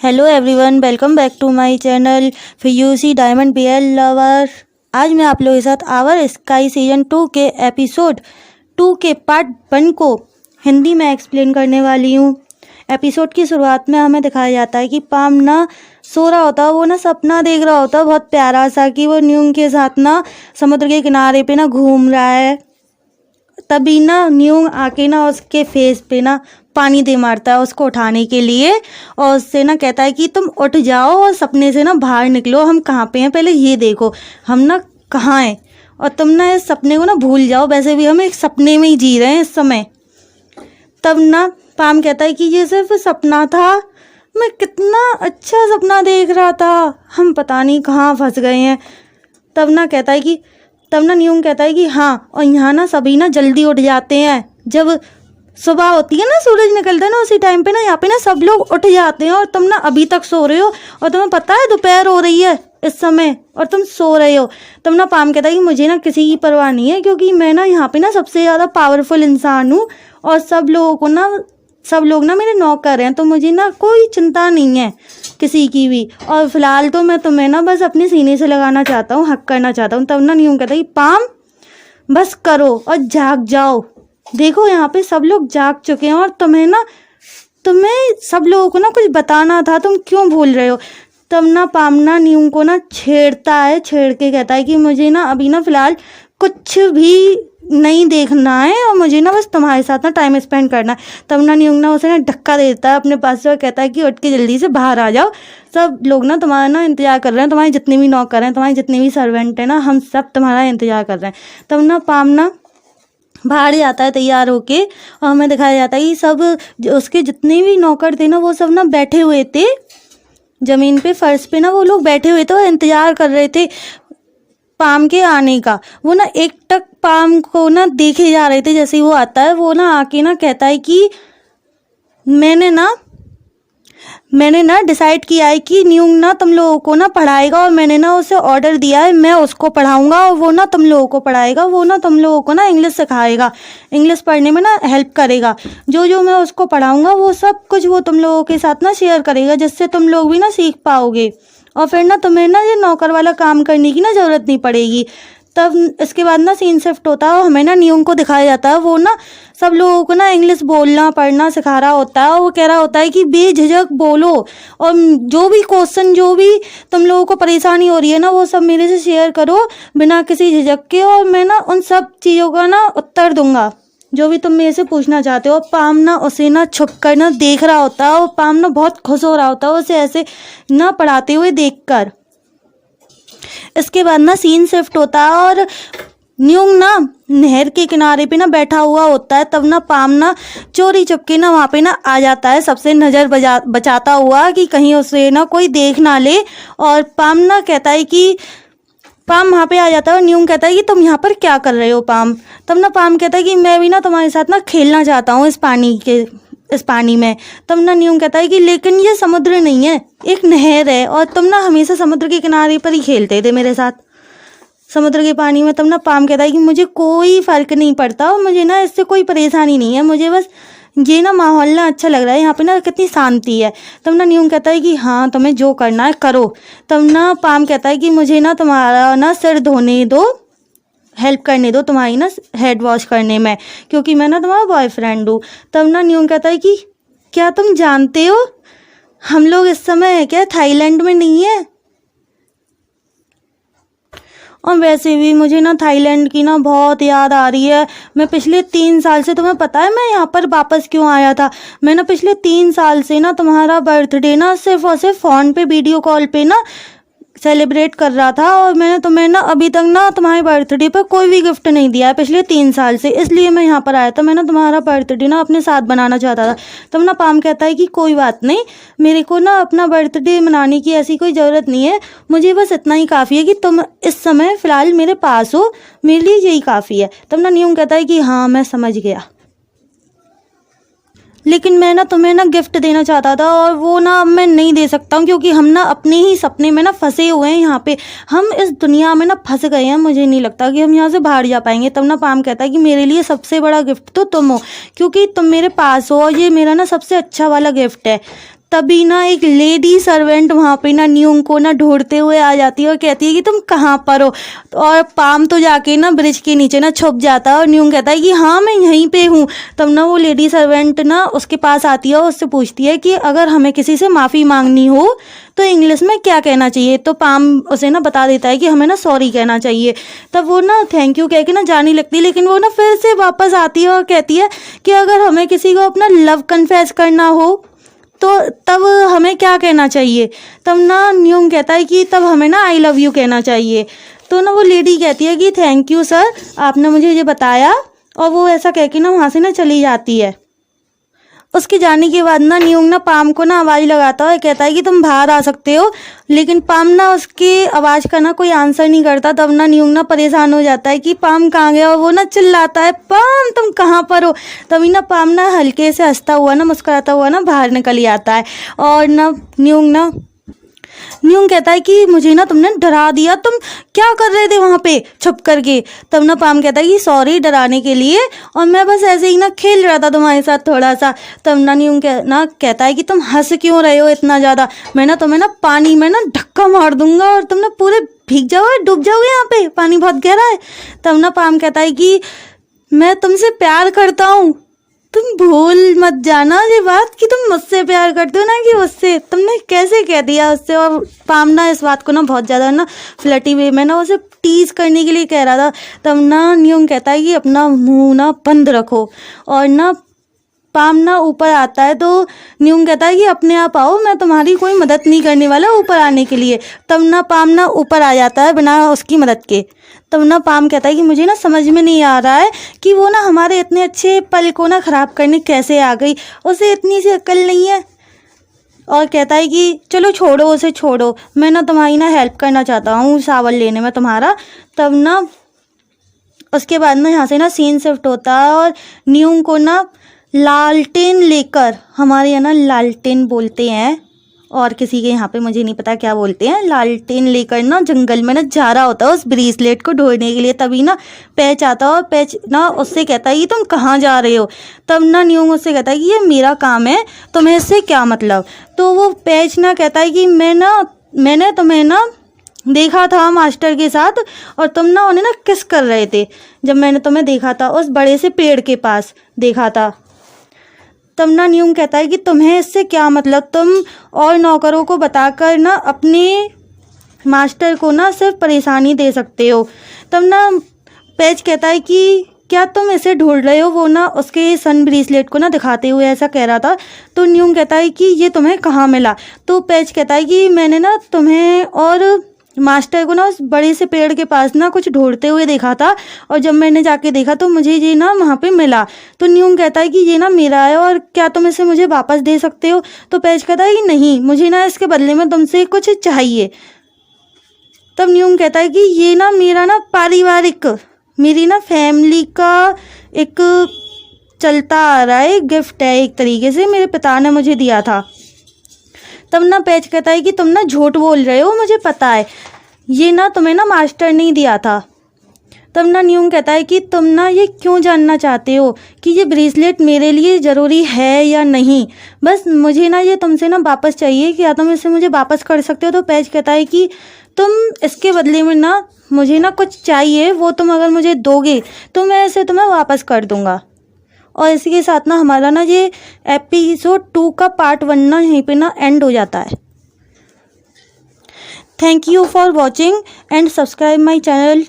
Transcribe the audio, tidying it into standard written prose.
Hello everyone, welcome back to my channel FUC diamond BL lover. आज मैं आप लोगों के साथ आवर स्काई सीजन 2 के एपिसोड 2 के पार्ट 1 को हिंदी में एक्सप्लेन करने वाली हूँ। एपिसोड की शुरुआत में हमें दिखाया जाता है कि पाम ना सो रहा होता है, वो ना सपना देख रहा होता है बहुत प्यारा सा कि वो न्यूंग के साथ ना समुद्र के किनारे पे ना घूम रहा है। तभी ना न्यूंग आके ना उसके फेस पे ना पानी दे मारता है उसको उठाने के लिए, और उससे ना कहता है कि तुम उठ जाओ और सपने से ना बाहर निकलो, हम कहाँ पे हैं पहले ये देखो, हम ना कहाँ हैं, और तुम ना इस सपने को ना भूल जाओ, वैसे भी हम एक सपने में ही जी रहे हैं इस समय। तब ना पाम कहता है कि ये सिर्फ सपना था, मैं कितना अच्छा सपना देख रहा था, हम पता नहीं कहाँ फंस गए हैं। तब ना न्यूंग कहता है कि हाँ, और यहाँ ना सभी ना जल्दी उठ जाते हैं, जब सुबह होती है ना, सूरज निकलता है ना, उसी टाइम पे ना यहाँ पे ना सब लोग उठ जाते हैं, और तुम ना अभी तक सो रहे हो, और तुम्हें पता है दोपहर हो रही है इस समय और तुम सो रहे हो। तब ना पाम कहता है कि मुझे ना किसी की परवाह नहीं है, क्योंकि मैं ना यहाँ पे ना सबसे ज़्यादा पावरफुल इंसान हूँ, और सब लोग ना मेरे नौकर हैं, तो मुझे ना कोई चिंता नहीं है किसी की भी, और फिलहाल तो मैं तुम्हें ना बस अपने सीने से लगाना चाहता हूँ, हक करना चाहता हूँ। तब ना न्यूंग कहता है कि पाम बस करो और जाग जाओ, देखो यहाँ पे सब लोग जाग चुके हैं, और तुम्हें सब लोगों को ना कुछ बताना था, तुम क्यों भूल रहे हो। तब ना पाम ना न्यूंग को ना छेड़ के कहता है कि मुझे ना अभी ना फिलहाल कुछ भी नहीं देखना है, और मुझे ना बस तुम्हारे साथ ना टाइम स्पेंड करना है। तब ना न्यूंग ना उसे ना धक्का देता है अपने पास से, और कहता है कि उठ के जल्दी से बाहर आ जाओ, सब लोग ना तुम्हारा ना इंतजार कर रहे हैं, तुम्हारे जितने भी नौकर हैं, तुम्हारे जितने भी सर्वेंट हैं ना, हम सब तुम्हारा इंतजार कर रहे हैं। तब ना पाम ना बाहर जाता है तैयार होके, और हमें दिखाया जाता है कि सब उसके जितने भी नौकर थे ना, वो सब ना बैठे हुए थे जमीन पे, फर्श पे ना वो लोग बैठे हुए थे और इंतजार कर रहे थे पाम के आने का। वो ना एक टक पाम को ना देखे जा रहे थे, जैसे ही वो आता है वो ना आके ना कहता है कि मैंने ना डिसाइड किया है कि न्यूंग ना तुम लोगों को ना पढ़ाएगा, और मैंने ना उसे ऑर्डर दिया है, मैं उसको पढ़ाऊंगा और वो ना तुम लोगों को पढ़ाएगा, वो ना तुम लोगों को ना इंग्लिश सिखाएगा, इंग्लिश पढ़ने में ना हेल्प करेगा, जो मैं उसको पढ़ाऊंगा वो सब कुछ वो तुम लोगों के साथ ना शेयर करेगा, जिससे तुम लोग भी ना सीख पाओगे, और फिर ना तुम्हें ना ये नौकर वाला काम करने की ना ज़रूरत नहीं पड़ेगी। तब इसके बाद ना सीन शिफ्ट होता है, और हमें ना न्यूंग को दिखाया जाता है, वो ना सब लोगों को ना इंग्लिश बोलना पढ़ना सिखा रहा होता है, और वो कह रहा होता है कि बेझिझक बोलो, और जो भी क्वेश्चन, जो भी तुम लोगों को परेशानी हो रही है ना, वो सब मेरे से शेयर करो बिना किसी झिझक के, और मैं ना उन सब चीज़ों का ना उत्तर दूंगा जो भी तुम मेरे से पूछना चाहते हो। पाम ना उसे ना छुप कर ना देख रहा होता है, और पाम ना बहुत खुश हो रहा होता है उसे ऐसे ना पढ़ाते हुए देखकर। इसके बाद ना सीन शिफ्ट होता है, और न्यूंग ना नहर के किनारे पे ना बैठा हुआ होता है। तब ना पाम ना चोरी चुपके ना वहाँ पे ना आ जाता है, सबसे नज़र बचाता हुआ कि कहीं उसे ना कोई देख ना ले, और पाम ना कहता है कि पाम वहाँ पे आ जाता है, और न्यूंग कहता है कि तुम यहाँ पर क्या कर रहे हो पाम। तब ना पाम कहता है कि मैं भी ना तुम्हारे साथ ना खेलना चाहता हूँ इस पानी में। तब ना न्यूंग कहता है कि लेकिन ये समुद्र नहीं है, एक नहर है, और तुम ना हमेशा समुद्र के किनारे पर ही खेलते थे मेरे साथ, समुद्र के पानी में। तब ना पाम कहता है कि मुझे कोई फ़र्क नहीं पड़ता, और मुझे ना इससे कोई परेशानी नहीं है, मुझे बस ये ना माहौल ना अच्छा लग रहा है, यहाँ पे ना कितनी शांति है। तब ना न्यूंग कहता है कि हाँ, तुम्हें जो करना है करो। तब ना पाम कहता है कि मुझे ना तुम्हारा ना सिर धोने दो, हेल्प करने दो तुम्हारी ना हेड वॉश करने में, क्योंकि मैं ना तुम्हारा बॉयफ्रेंड हूँ। तब ना न्यूंग कहता है कि क्या तुम जानते हो हम लोग इस समय क्या थाईलैंड में नहीं है, और वैसे भी मुझे ना थाईलैंड की ना बहुत याद आ रही है। मैं पिछले 3 साल से, तुम्हें पता है मैं यहाँ पर वापस क्यों आया था, मैं ना पिछले 3 साल से ना तुम्हारा बर्थडे ना सिर्फ और सिर्फ फ़ोन पे वीडियो कॉल पे ना सेलिब्रेट कर रहा था, और मैंने तुम्हें ना अभी तक ना तुम्हारे बर्थडे पर कोई भी गिफ्ट नहीं दिया है पिछले 3 साल से, इसलिए मैं यहाँ पर आया था, मैं ना तुम्हारा बर्थडे ना अपने साथ बनाना चाहता था। तब ना पाम कहता है कि कोई बात नहीं, मेरे को ना अपना बर्थडे मनाने की ऐसी कोई ज़रूरत नहीं है, मुझे बस इतना ही काफ़ी है कि तुम इस समय फ़िलहाल मेरे पास हो, मेरे लिए यही काफ़ी है। तब ना न्यूंग कहता है कि हाँ, मैं समझ गया, लेकिन मैं ना तुम्हें ना गिफ्ट देना चाहता था, और वो ना अब मैं नहीं दे सकता हूँ, क्योंकि हम ना अपने ही सपने में ना फंसे हुए हैं, यहाँ पे हम इस दुनिया में ना फंस गए हैं, मुझे नहीं लगता कि हम यहाँ से बाहर जा पाएंगे। तब ना पाम कहता है कि मेरे लिए सबसे बड़ा गिफ्ट तो तुम हो, क्योंकि तुम मेरे पास हो, और ये मेरा ना सबसे अच्छा वाला गिफ्ट है। तभी ना एक लेडी सर्वेंट वहाँ पे ना न्यूंग को ना ढूंढते हुए आ जाती है और कहती है कि तुम कहाँ पर हो। और पाम तो जाके ना ब्रिज के नीचे ना छुप जाता है और न्यूंग कहता है कि हाँ मैं यहीं पे हूँ। तब ना वो लेडी सर्वेंट ना उसके पास आती है और उससे पूछती है कि अगर हमें किसी से माफ़ी मांगनी हो तो इंग्लिश में क्या कहना चाहिए। तो पाम उसे ना बता देता है कि हमें ना सॉरी कहना चाहिए। तब वो ना थैंक यू कह के ना जाने लगती है, लेकिन वो ना फिर से वापस आती है और कहती है कि अगर हमें किसी को अपना लव कन्फेस करना हो तो तब हमें क्या कहना चाहिए। तब ना न्यूंग कहता है कि तब हमें ना आई लव यू कहना चाहिए। तो ना वो लेडी कहती है कि थैंक यू सर, आपने मुझे ये बताया। और वो ऐसा कह के ना वहाँ से ना चली जाती है। उसके जाने के बाद ना न्यूंग ना पाम को ना आवाज़ लगाता है, कहता है कि तुम बाहर आ सकते हो। लेकिन पाम ना उसकी आवाज़ का ना कोई आंसर नहीं करता। तब ना न्यूंग ना परेशान हो जाता है कि पाम कहाँ गया, और वो ना चिल्लाता है पाम तुम कहाँ पर हो। तभी ना पाम ना हल्के से हंसता हुआ ना मुस्कुराता हुआ ना बाहर निकल आता है। और ना न्यूंग कहता है कि मुझे ना तुमने डरा दिया, तुम क्या कर रहे थे वहाँ पे छुप करके। तब ना पाम कहता है कि सॉरी डराने के लिए, और मैं बस ऐसे ही ना खेल रहा था तुम्हारे साथ थोड़ा सा। तब ना न्यूंग कहता है कि तुम हंस क्यों रहे हो इतना ज़्यादा, मैं ना तुम्हें ना पानी में ना धक्का मार दूंगा और तुम ना पूरे भीग जाओगे, डूब जाओगे, यहाँ पे पानी बहुत गहरा है। तब ना पाम कहता है कि मैं तुमसे प्यार करता हूँ, तुम भूल मत जाना ये बात कि तुम मुझसे प्यार करते हो ना कि उससे। तुमने कैसे कह दिया उससे। और पाम ना इस बात को ना बहुत ज़्यादा ना फ्लर्टी वे में ना उसे टीज करने के लिए कह रहा था। तब ना न्यूंग कहता है कि अपना मुंह ना बंद रखो। और ना पाम ना ऊपर आता है तो न्यूंग कहता है कि अपने आप आओ, मैं तुम्हारी कोई मदद नहीं करने वाला ऊपर आने के लिए। तब ना पाम ना ऊपर आ जाता है बिना उसकी मदद के। तब ना पाम कहता है कि मुझे ना समझ में नहीं आ रहा है कि वो ना हमारे इतने अच्छे पल को ना ख़राब करने कैसे आ गई, उसे इतनी सी अक्ल नहीं है। और कहता है कि चलो छोड़ो उसे, छोड़ो, मैं ना तुम्हारी ना हेल्प करना चाहता हूँ सावल लेने में तुम्हारा। तब ना उसके बाद में यहाँ से ना सीन शिफ्ट होता है और न्यूंग को ना लालटेन लेकर, हमारे यहाँ ना लालटेन बोलते हैं और किसी के यहाँ पे मुझे नहीं पता क्या बोलते हैं, लालटेन लेकर ना जंगल में ना जा रहा होता है उस ब्रेसलेट को ढूंढने के लिए। तभी ना पैच आता है और पैच ना उससे कहता है कि तुम कहाँ जा रहे हो। तब ना न्यूंग उससे कहता है कि ये मेरा काम है, तुम्हें इससे क्या मतलब। तो वो पैच ना कहता है कि मैंने तुम्हें ना देखा था मास्टर के साथ और तुम ना उन्हें ना किस कर रहे थे जब मैंने तुम्हें देखा था, उस बड़े से पेड़ के पास देखा था। तब ना न्यूंग कहता है कि तुम्हें इससे क्या मतलब, तुम और नौकरों को बताकर ना अपने मास्टर को ना सिर्फ परेशानी दे सकते हो। तब ना पैच कहता है कि क्या तुम इसे ढूंढ रहे हो, वो ना उसके सन ब्रेसलेट को ना दिखाते हुए ऐसा कह रहा था। तो न्यूंग कहता है कि ये तुम्हें कहाँ मिला। तो पैच कहता है कि मैंने ना तुम्हें और मास्टर को ना उस बड़े से पेड़ के पास ना कुछ ढूंढते हुए देखा था, और जब मैंने जाके देखा तो मुझे ये ना वहाँ पे मिला। तो न्यूंग कहता है कि ये ना मेरा है और क्या तुम इसे मुझे वापस दे सकते हो। तो पैच कहता है कि नहीं, मुझे ना इसके बदले में तुमसे कुछ चाहिए। तब न्यूंग कहता है कि ये ना मेरा ना पारिवारिक, मेरी ना फैमिली का एक चलता आ रहा है गिफ्ट है, एक तरीके से मेरे पिता ने मुझे दिया था। तब ना पैच कहता है कि तुम ना झूठ बोल रहे हो, मुझे पता है, ये ना तुम्हें ना मास्टर नहीं दिया था। तब ना न्यूंग कहता है कि तुम ना ये क्यों जानना चाहते हो कि ये ब्रेसलेट मेरे लिए ज़रूरी है या नहीं, बस मुझे ना ये तुमसे ना वापस चाहिए, क्या तुम इसे मुझे वापस कर सकते हो। तो पैच कहता है कि तुम इसके बदले में ना मुझे ना कुछ चाहिए, वो तुम अगर मुझे दोगे तो मैं इसे तुम्हें वापस कर दूँगा। और इसी के साथ ना हमारा ना ये एपिसोड 2 का पार्ट 1 ना यहीं पे ना एंड हो जाता है। Thank you for watching and subscribe my channel.